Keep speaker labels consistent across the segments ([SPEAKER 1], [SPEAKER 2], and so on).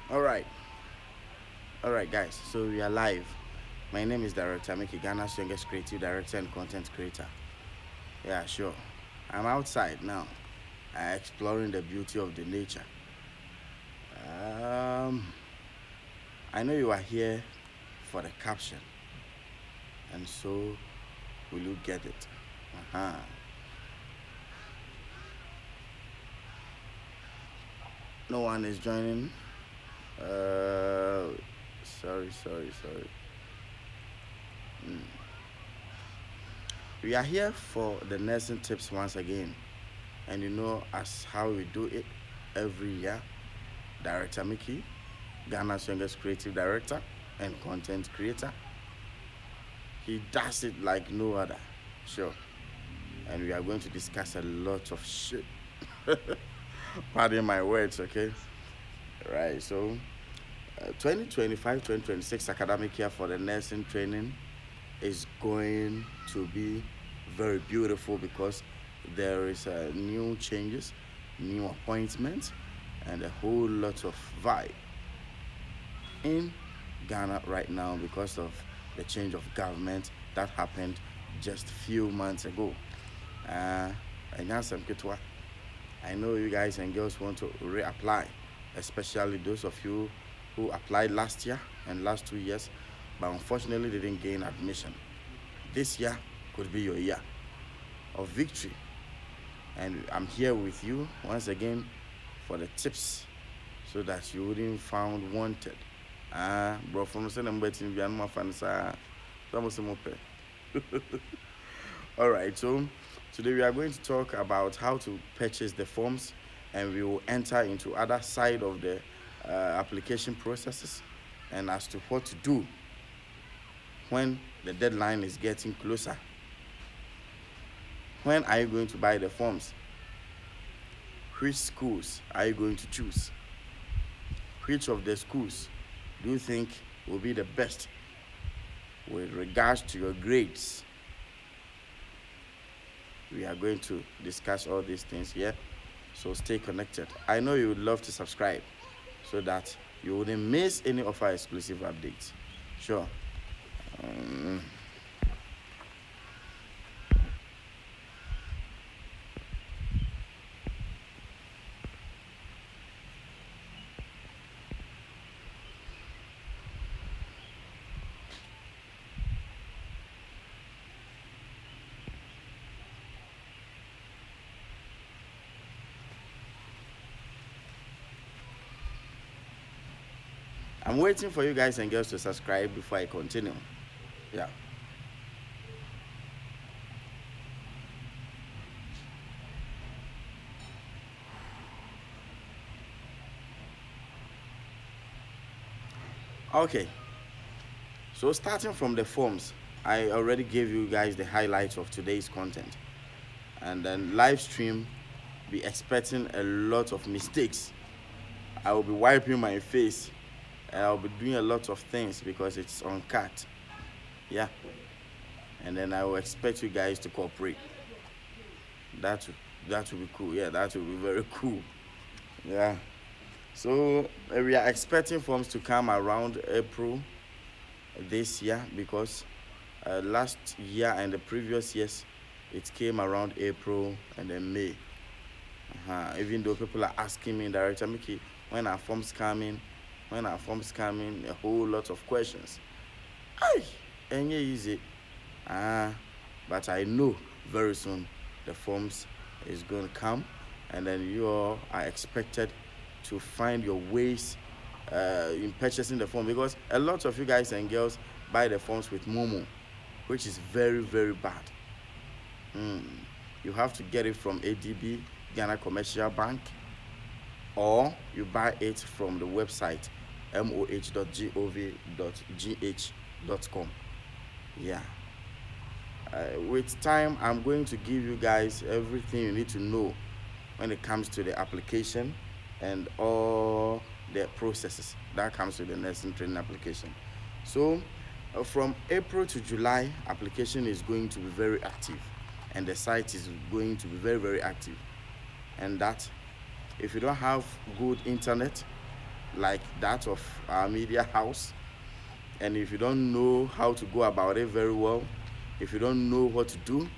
[SPEAKER 1] All right, all right, guys. So we are live. My name is Director Mickey, Ghana's youngest creative director and content creator. Yeah, sure. I'm outside now, exploring the beauty of the nature. Um, I know you are here for the caption, and so will you get it? Uh-huh. No one is joining. Sorry. Mm. We are here for the nursing tips once again, and you know as how we do it every year. Director Mickey, Ghana's youngest creative director and content creator. He does it like no other. Sure. And we are going to discuss a lot of shit. Pardon my words, okay? Right, so 2025-2026 academic year for the nursing training is going to be very beautiful because there is new changes, new appointments, and a whole lot of vibe in Ghana right now because of the change of government that happened just few months ago. Uh, and I know you guys and girls want to reapply, especially those of you who applied last year and last 2 years, but unfortunately didn't gain admission. This year could be your year of victory. And I'm here with you once again for the tips so that you wouldn't found wanted. Bro, from the number to fans, all right, so today we are going to talk about how to purchase the forms, and we will enter into other side of the application processes and as to what to do when the deadline is getting closer. When are you going to buy the forms? Which schools are you going to choose? Which of the schools do you think will be the best with regards to your grades? We are going to discuss all these things here, so stay connected. I know you would love to subscribe so that you wouldn't miss any of our exclusive updates. Sure. Um, I'm waiting for you guys and girls to subscribe before I continue. Yeah. Okay. So starting from the forms, I already gave you guys the highlights of today's content. And then live stream, be expecting a lot of mistakes. I will be wiping my face. I'll be doing a lot of things because it's uncut. Yeah. And then I will expect you guys to cooperate. That that will be cool. Yeah, that will be very cool. Yeah. So we are expecting forms to come around April this year because last year and the previous years it came around April and then May. Even though people are asking me, Director Mickey, when are forms coming? When are forms coming? A whole lot of questions. Aye, ain't easy. Ah, but I know very soon the forms is going to come, and then you all are expected to find your ways in purchasing the form because a lot of you guys and girls buy the forms with Momo, which is very, very bad. Mm. You have to get it from ADB, Ghana Commercial Bank, or you buy it from the website moh.gov.gh.com. Yeah. With time, I'm going to give you guys everything you need to know when it comes to the application and all the processes that comes with the nursing training application. So from April to July, application is going to be very active and the site is going to be very, very active. And that if you don't have good internet, like that of our media house, and if you don't know how to go about it very well, if you don't know what to do,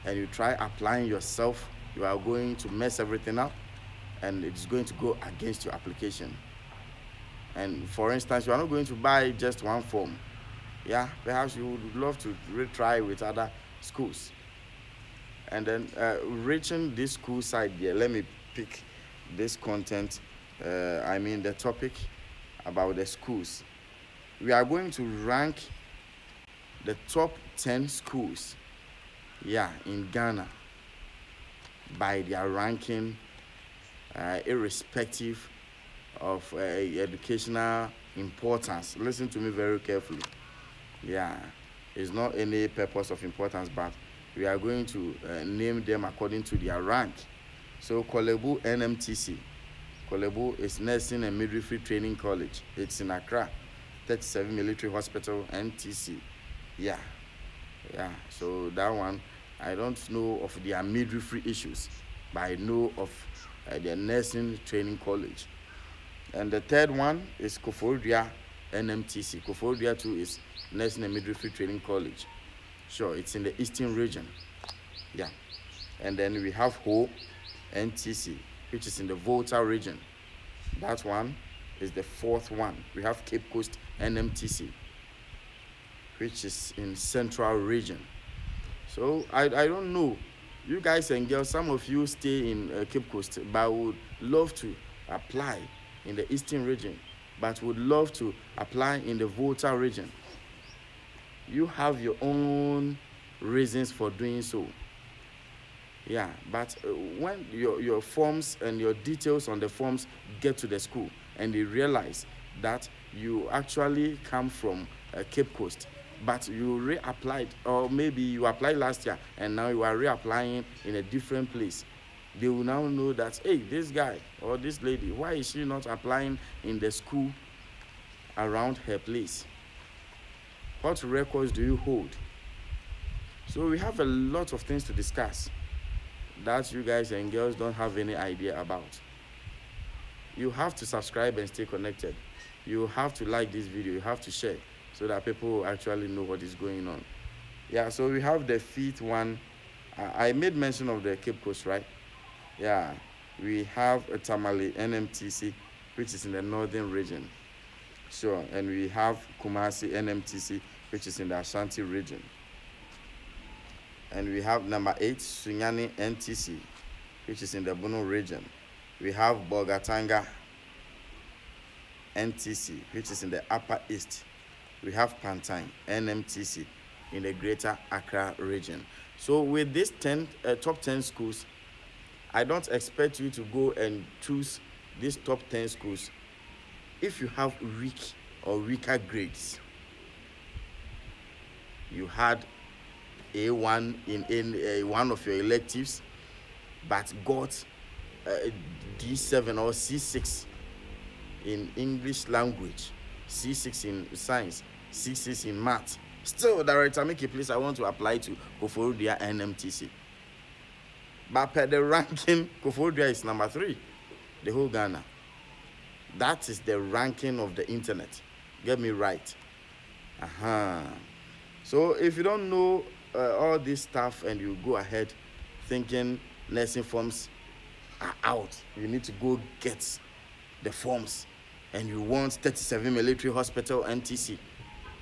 [SPEAKER 1] and you try applying yourself, you are going to mess everything up, and it's going to go against your application. And for instance, you are not going to buy just one form. Yeah, perhaps you would love to retry with other schools. And then reaching this school side here, let me pick this content, the topic about the schools. We are going to rank the top 10 schools, in Ghana by their ranking, irrespective of educational importance. Listen to me very carefully. It's not any purpose of importance, but we are going to name them according to their rank. So Korle Bu NMTC. Korle Bu is Nursing and Midwifery Training College. It's in Accra. 37 Military Hospital, NTC. So that one, I don't know of their midwifery issues, but I know of their Nursing Training College. And the third one is Koforidua NMTC. Koforidua too is Nursing and Midwifery Training College. Sure, it's in the Eastern region. And then we have Ho NTC, which is in the Volta region. That one is the fourth one. We have Cape Coast NMTC, which is in Central region. So I don't know, you guys and girls, some of you stay in Cape Coast, but would love to apply in the Eastern region, but would love to apply in the Volta region. You have your own reasons for doing so. But when your forms and your details on the forms get to the school and they realize that you actually come from Cape Coast, but you reapplied, or maybe you applied last year and now you are reapplying in a different place, they will now know that, hey, this guy or this lady, why is she not applying in the school around her place? What records do you hold? So we have a lot of things to discuss that you guys and girls don't have any idea about. You have to subscribe and stay connected. You have to like this video. You have to share so that people will actually know what is going on. So we have the fifth one. I made mention of the Cape Coast, right? We have a Tamale NMTC, which is in the northern region. Sure, and we have Kumasi NMTC, which is in the Ashanti region. And we have number 8, Sunyani NTC, which is in the Bono region. We have Bolgatanga NTC, which is in the Upper East. We have Pantine NMTC in the Greater Accra region. So with these top 10 schools, I don't expect you to go and choose these top 10 schools if you have weak or weaker grades. You had A1 in one of your electives, but got D7 or C6 in English language, C6 in science, C6 in math. Still, Director Mickey, please, I want to apply to Koforidua NMTC. But per the ranking, Koforidua is number 3, the whole Ghana. That is the ranking of the internet. Get me right. So if you don't know all this stuff and you go ahead thinking nursing forms are out, you need to go get the forms, and you want 37 Military Hospital NTC,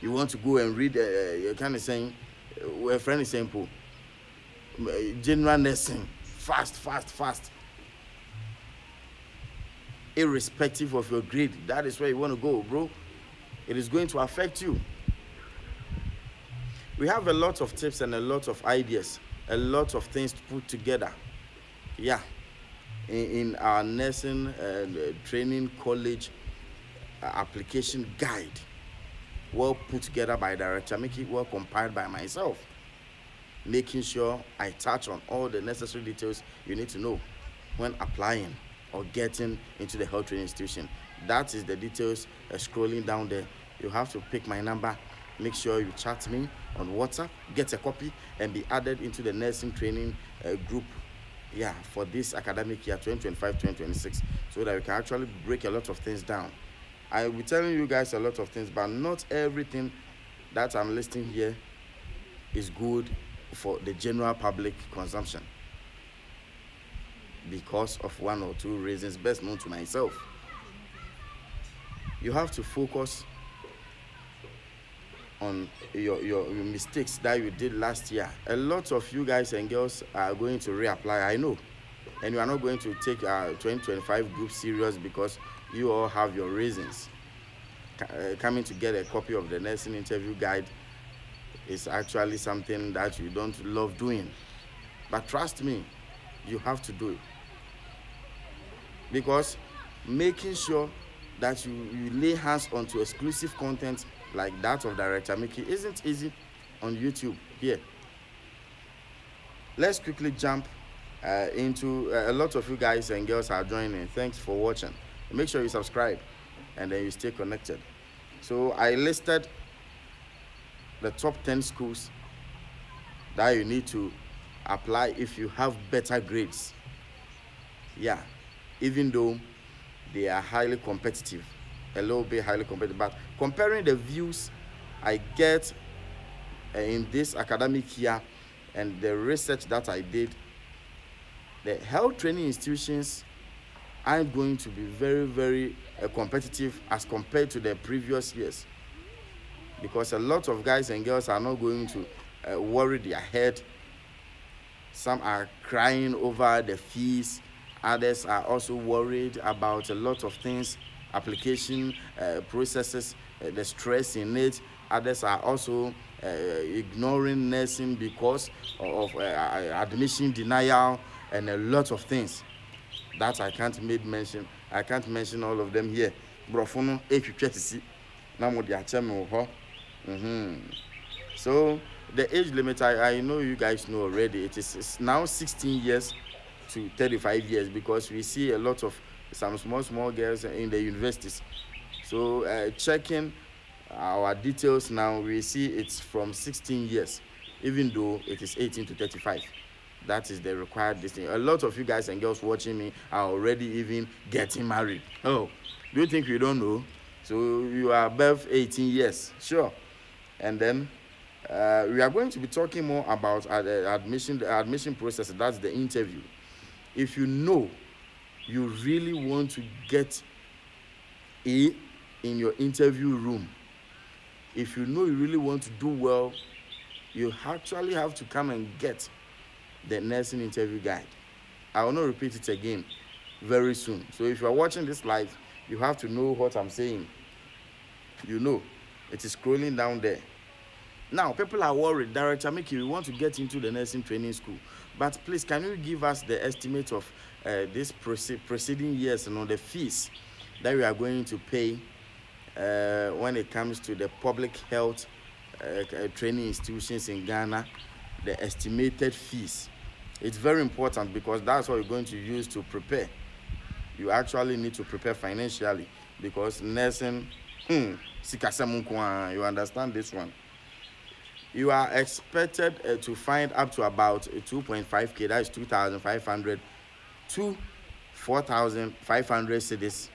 [SPEAKER 1] you want to go and read, you're kind of saying, a friend is saying, general nursing, fast. Irrespective of your grade, that is where you want to go, bro. It is going to affect you. We have a lot of tips and a lot of ideas, a lot of things to put together. In our nursing training college application guide, well put together by Director Mickey, well compiled by myself, making sure I touch on all the necessary details you need to know when applying or getting into the health training institution. That is the details scrolling down there. You have to pick my number. Make sure you chat me on WhatsApp, get a copy, and be added into the nursing training group for this academic year 2025-2026, so that we can actually break a lot of things down I will be telling you guys a lot of things, but not everything that I'm listing here is good for the general public consumption because of one or two reasons best known to myself. You have to focus on your mistakes that you did last year. A lot of you guys and girls are going to reapply, I know, and you are not going to take 2025 group serious because you all have your reasons. Coming to get a copy of the nursing interview guide is actually something that you don't love doing, but trust me, you have to do it, because making sure that you lay hands onto exclusive content like that of Director Mickey isn't easy on YouTube here. Let's quickly jump into a lot of you guys and girls are joining. Thanks for watching. Make sure you subscribe and then you stay connected. So I listed the top 10 schools that you need to apply if you have better grades. Yeah, even though they are highly competitive, a little bit highly competitive, but comparing the views I get in this academic year and the research that I did, the health training institutions aren't going to be very competitive as compared to the previous years, because a lot of guys and girls are not going to worry their head. Some are crying over the fees, others are also worried about a lot of things, application processes, the stress in it. Others are also ignoring nursing because of admission denial and a lot of things that I can't mention. I can't mention all of them here. Brofono etwetwetisi na mo de acheme ho. So the age limit, I know you guys know already. It's now 16 years to 35 years, because we see a lot of some small girls in the universities. So checking our details now, we see it's from 16 years, even though it is 18 to 35. That is the required distance. A lot of you guys and girls watching me are already even getting married. Oh, do you think we don't know? So you are above 18 years, sure. And then we are going to be talking more about the admission process. That's the interview. If you know you really want to get A in your interview room, if you know you really want to do well, you actually have to come and get the nursing interview guide. I will not repeat it again very soon. So if you are watching this live, you have to know what I'm saying. You know, it is scrolling down there. Now, people are worried, Director Mickey, we want to get into the nursing training school. But please, can you give us the estimate of this preceding years, the fees that we are going to pay when it comes to the public health training institutions in Ghana, the estimated fees? It's very important, because that's what you're going to use to prepare. You actually need to prepare financially, because nursing, you understand this one. You are expected to find up to about 2.5K, that is 2,500 to 4,500 cedis